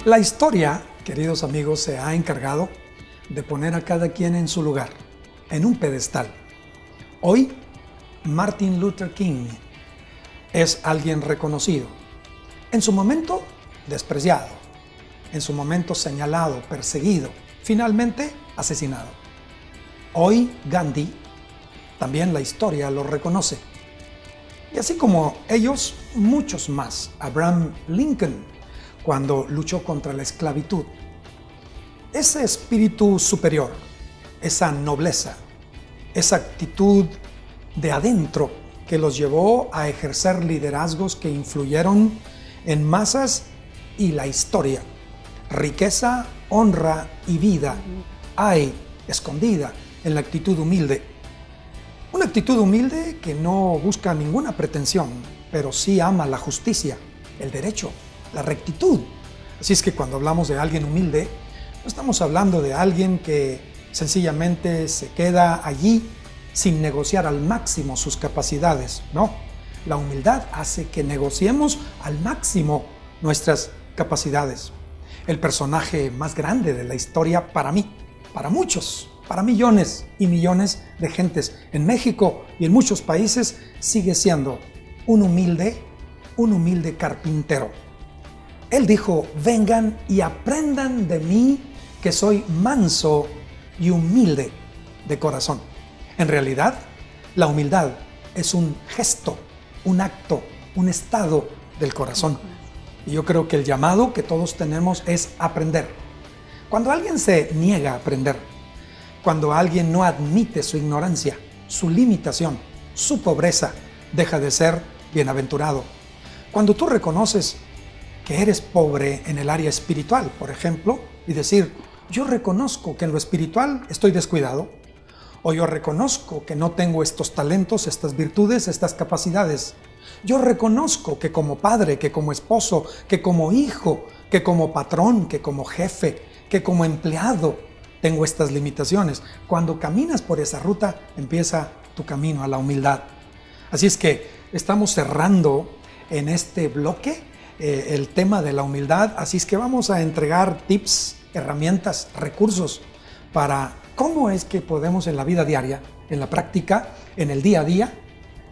La historia, queridos amigos, se ha encargado de poner a cada quien en su lugar, en un pedestal. Hoy, Martin Luther King es alguien reconocido. En su momento, despreciado. En su momento, señalado, perseguido. Finalmente, asesinado. Hoy, Gandhi, también la historia lo reconoce. Y así como ellos, muchos más. Abraham Lincoln, cuando luchó contra la esclavitud. Ese espíritu superior, esa nobleza, esa actitud de adentro que los llevó a ejercer liderazgos que influyeron en masas y la historia. Riqueza, honra y vida hay escondida en la actitud humilde. Una actitud humilde que no busca ninguna pretensión, pero sí ama la justicia, el derecho, la rectitud. Así es que cuando hablamos de alguien humilde, no estamos hablando de alguien que sencillamente se queda allí sin negociar al máximo sus capacidades. No, la humildad hace que negociemos al máximo nuestras capacidades. El personaje más grande de la historia para mí, para muchos, para millones y millones de gentes en México y en muchos países, sigue siendo un humilde carpintero. Él dijo: vengan y aprendan de mí, que soy manso y humilde de corazón. En realidad, la humildad es un gesto, un acto, un estado del corazón. Y yo creo que el llamado que todos tenemos es aprender. Cuando alguien se niega a aprender, cuando alguien no admite su ignorancia, su limitación, su pobreza, deja de ser bienaventurado. Cuando tú reconoces que eres pobre en el área espiritual, por ejemplo, y decir: yo reconozco que en lo espiritual estoy descuidado, o yo reconozco que no tengo estos talentos, estas virtudes, estas capacidades. Yo reconozco que como padre, que como esposo, que como hijo, que como patrón, que como jefe, que como empleado, tengo estas limitaciones. Cuando caminas por esa ruta, empieza tu camino a la humildad. Así es que estamos cerrando en este bloque el tema de la humildad. Así es que vamos a entregar tips, herramientas, recursos para cómo es que podemos en la vida diaria, en la práctica, en el día a día,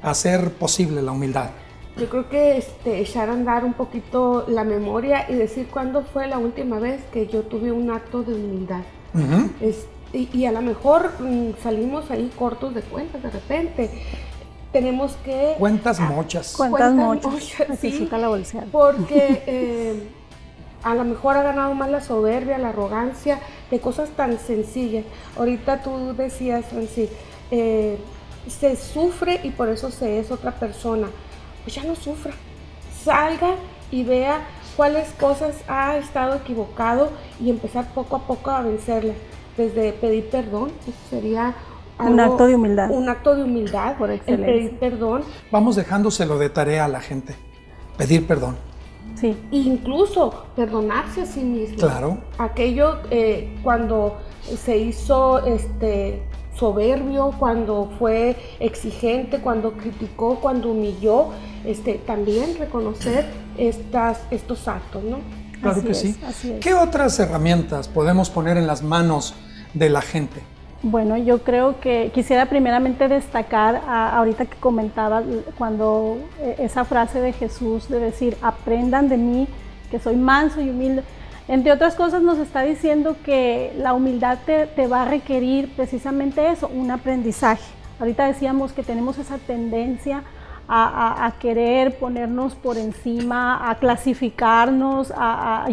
hacer posible la humildad. Yo creo que echar a andar un poquito la memoria y decir cuándo fue la última vez que yo tuve un acto de humildad. Uh-huh. Y a lo mejor salimos ahí cortos de cuentas de repente. Tenemos que... Cuentas mochas. Cuentas mochas. Necesita la bolseada. Porque a lo mejor ha ganado más la soberbia, la arrogancia, de cosas tan sencillas. Ahorita tú decías, Francis, se sufre y por eso se es otra persona. Pues ya no sufra. Salga y vea cuáles cosas ha estado equivocado y empezar poco a poco a vencerlas. Desde pedir perdón, eso sería un acto de humildad. Un acto de humildad, por excelencia. El pedir perdón. Vamos dejándoselo de tarea a la gente. Pedir perdón. Sí. Incluso perdonarse a sí mismo. Claro. Aquello cuando se hizo soberbio, cuando fue exigente, cuando criticó, cuando humilló, también reconocer estos actos, ¿no? Claro Así que es, sí. así es. ¿Qué otras herramientas podemos poner en las manos de la gente? Bueno, yo creo que quisiera primeramente destacar, ahorita que comentaba, cuando esa frase de Jesús de decir: aprendan de mí, que soy manso y humilde. Entre otras cosas nos está diciendo que la humildad te va a requerir precisamente eso, un aprendizaje. Ahorita decíamos que tenemos esa tendencia a querer ponernos por encima, a clasificarnos,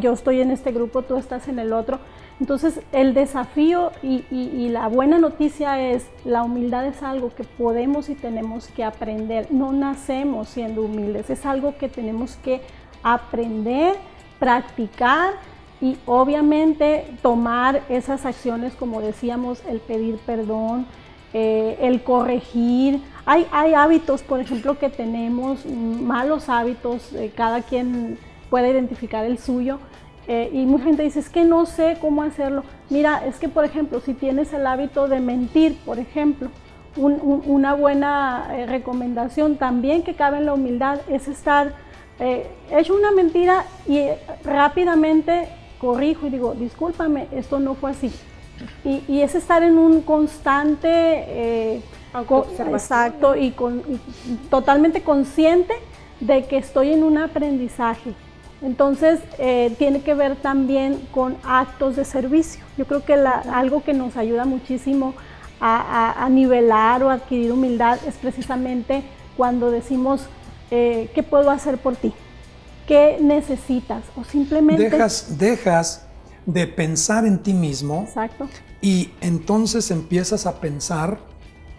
yo estoy en este grupo, tú estás en el otro. Entonces el desafío y la buena noticia es: la humildad es algo que podemos y tenemos que aprender. No nacemos siendo humildes, es algo que tenemos que aprender, practicar y obviamente tomar esas acciones, como decíamos, el pedir perdón, el corregir. Hay hábitos, por ejemplo, que tenemos, malos hábitos, cada quien puede identificar el suyo. Y mucha gente dice: es que no sé cómo hacerlo. Mira, es que por ejemplo, si tienes el hábito de mentir, por ejemplo, una buena recomendación también que cabe en la humildad es estar hecho una mentira y rápidamente corrijo y digo, discúlpame, esto no fue así. Y es estar en un constante, exacto, y totalmente consciente de que estoy en un aprendizaje. Entonces, tiene que ver también con actos de servicio. Yo creo que algo que nos ayuda muchísimo a nivelar o adquirir humildad es precisamente cuando decimos, ¿qué puedo hacer por ti? ¿Qué necesitas? O simplemente... Dejas de pensar en ti mismo. Exacto. Y entonces empiezas a pensar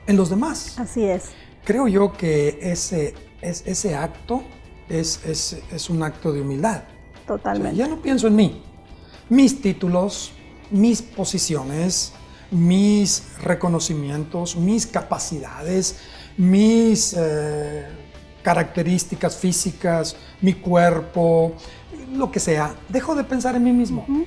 en los demás. Así es. Creo yo que ese acto es un acto de humildad. Totalmente. O sea, ya no pienso en mí. Mis títulos, mis posiciones, mis reconocimientos, mis capacidades, mis características físicas, mi cuerpo, lo que sea. Dejo de pensar en mí mismo. Uh-huh.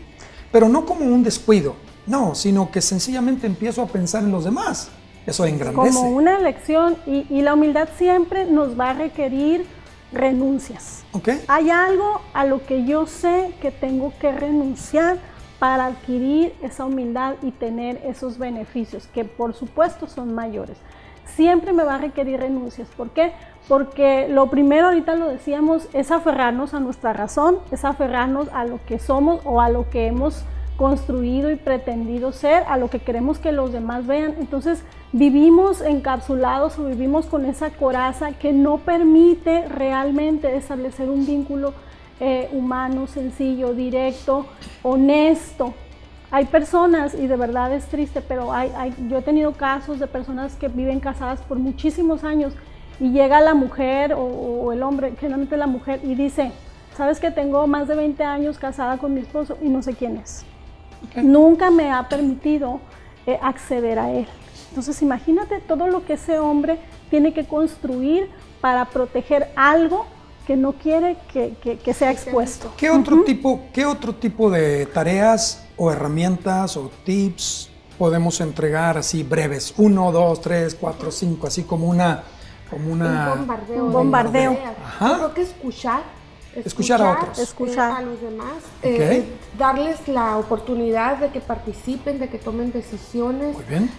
Pero no como un descuido, no, sino que sencillamente empiezo a pensar en los demás. Eso engrandece. Como una elección, y la humildad siempre nos va a requerir renuncias. Okay. Hay algo a lo que yo sé que tengo que renunciar para adquirir esa humildad y tener esos beneficios, que por supuesto son mayores. Siempre me va a requerir renuncias. ¿Por qué? Porque lo primero, ahorita lo decíamos, es aferrarnos a nuestra razón, es aferrarnos a lo que somos o a lo que hemos construido y pretendido ser, a lo que queremos que los demás vean. Entonces vivimos encapsulados o vivimos con esa coraza que no permite realmente establecer un vínculo humano, sencillo, directo, honesto. Hay personas, y de verdad es triste, pero yo he tenido casos de personas que viven casadas por muchísimos años y llega la mujer o el hombre, generalmente la mujer, y dice, ¿sabes que tengo más de 20 años casada con mi esposo y no sé quién es? Okay. Nunca me ha permitido acceder a él. Entonces imagínate todo lo que ese hombre tiene que construir para proteger algo que no quiere que sea expuesto. ¿Qué otro tipo de tareas o herramientas o tips podemos entregar así breves? 1, 2, 3, 4, 5, así como un bombardeo. Ajá. Yo creo que escuchar a otros. Escuchar a los demás, okay. Darles la oportunidad de que participen, de que tomen decisiones. Muy bien.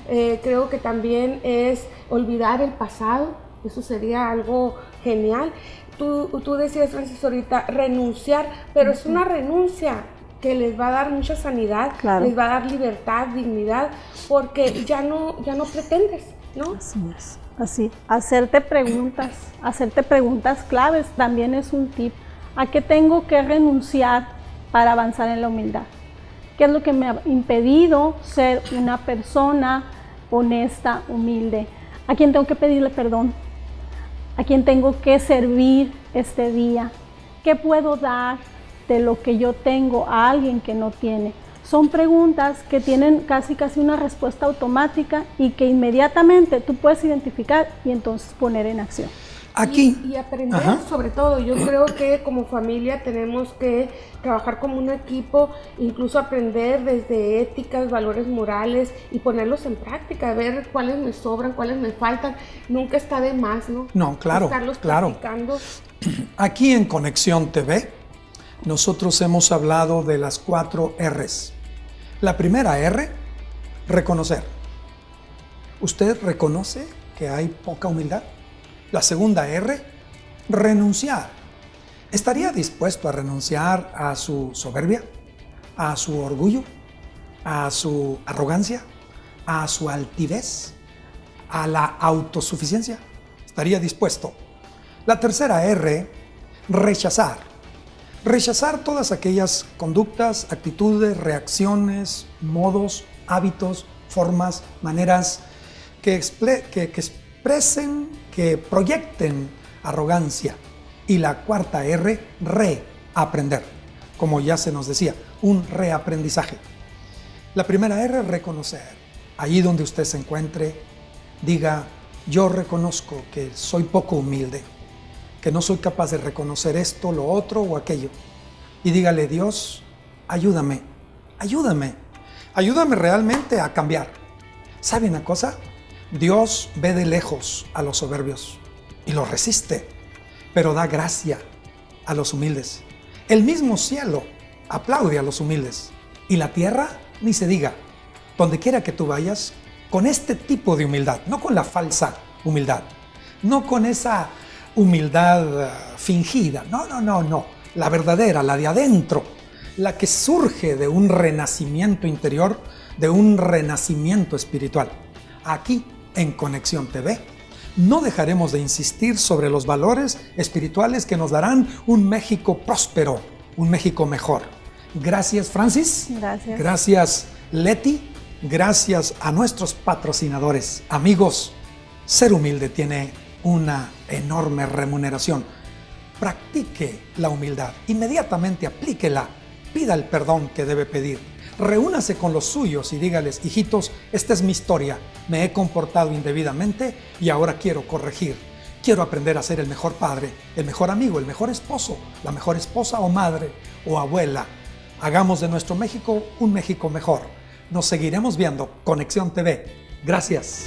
Creo que también es olvidar el pasado, eso sería algo genial. Tú decías, Francis, ahorita, renunciar, pero es una renuncia que les va a dar mucha sanidad, claro. Les va a dar libertad, dignidad, porque ya no pretendes, ¿no? Así es, así. Hacerte preguntas claves también es un tip. ¿A qué tengo que renunciar para avanzar en la humildad? ¿Qué es lo que me ha impedido ser una persona honesta, humilde? ¿A quién tengo que pedirle perdón? ¿A quién tengo que servir este día? ¿Qué puedo dar de lo que yo tengo a alguien que no tiene? Son preguntas que tienen casi una respuesta automática y que inmediatamente tú puedes identificar y entonces poner en acción. Aquí. Y aprender, sobre todo. Yo creo que como familia tenemos que trabajar como un equipo, incluso aprender desde éticas, valores morales y ponerlos en práctica, ver cuáles me sobran, cuáles me faltan. Nunca está de más, ¿no? No, claro, estarlos claro. practicando. Aquí en Conexión TV, nosotros hemos hablado de las 4 R's. La primera R, reconocer. ¿Usted reconoce que hay poca humildad? La segunda R, renunciar. ¿Estaría dispuesto a renunciar a su soberbia, a su orgullo, a su arrogancia, a su altivez, a la autosuficiencia? ¿Estaría dispuesto? La tercera R, rechazar. Rechazar todas aquellas conductas, actitudes, reacciones, modos, hábitos, formas, maneras que expresen, que proyecten arrogancia. Y la cuarta R, reaprender. Como ya se nos decía, un reaprendizaje. La primera R, reconocer. Allí donde usted se encuentre, diga, yo reconozco que soy poco humilde, que no soy capaz de reconocer esto, lo otro o aquello. Y dígale, Dios, ayúdame realmente a cambiar. ¿Sabe una cosa? Dios ve de lejos a los soberbios y los resiste, pero da gracia a los humildes. El mismo cielo aplaude a los humildes. Y la tierra, ni se diga. Donde quiera que tú vayas, con este tipo de humildad, no con la falsa humildad, no con esa humildad fingida, no, la verdadera, la de adentro, la que surge de un renacimiento interior, de un renacimiento espiritual. Aquí, en Conexión TV, no dejaremos de insistir sobre los valores espirituales que nos darán un México próspero, un México mejor. Gracias, Francis. Gracias. Gracias, Leti. Gracias a nuestros patrocinadores. Amigos, ser humilde tiene una enorme remuneración. Practique la humildad. Inmediatamente aplíquela. Pida el perdón que debe pedir. Reúnase con los suyos y dígales: hijitos, esta es mi historia. Me he comportado indebidamente y ahora quiero corregir. Quiero aprender a ser el mejor padre, el mejor amigo, el mejor esposo, la mejor esposa o madre o abuela. Hagamos de nuestro México un México mejor. Nos seguiremos viendo. Conexión TV. Gracias.